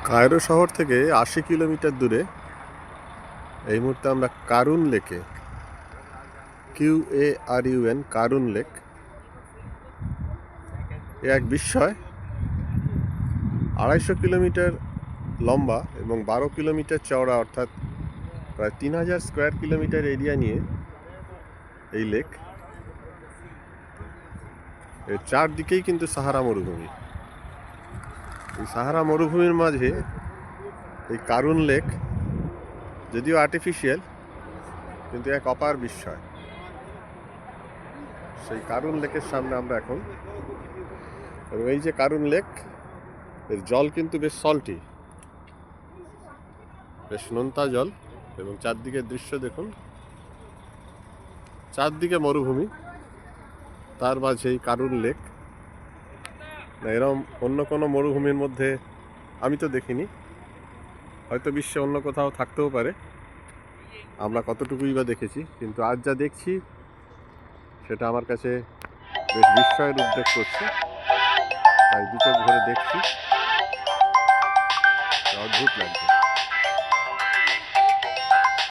Cairo শহর থেকে ৮০ kilometre দূরে এই মুহূর্তে আমরা কারুন লেকে, QARUN, কারুন লেক। এ এক বিস্ময়। ২৫০ কিলোমিটার লম্বা এবং ১২ কিলোমিটার চওড়া, অর্থাৎ প্রায় ৩০০০ স্কোয়ার কিলোমিটার এরিয়া নিয়ে এই লেক। এর চারদিকেই কিন্তু সাহারা মরুভূমি। এই সাহারা মরুভূমির মাঝে এই কারুন লেক, যদিও আর্টিফিশিয়াল, কিন্তু এক অপার বিস্ময়। সেই কারুন লেকের সামনে আমরা এখন, এবং এই যে কারুন লেক, এর জল কিন্তু বেশ সল্টি, বেশ নোনতা জল। এবং চারদিকের দৃশ্য দেখুন, চারদিকে মরুভূমি, তার মাঝে এই কারুন লেক। না, এরকম অন্য কোনো মরুভূমির মধ্যে আমি তো দেখিনি। হয়তো বিশ্বে অন্য কোথাও থাকতেও পারে, আমরা কতটুকুই বা দেখেছি। কিন্তু আজ যা দেখছি সেটা আমার কাছে বেশ বিস্ময়ের উদ্রেক করছে। তাই দু চোখ ভরে দেখছি, অদ্ভুত লাগছে।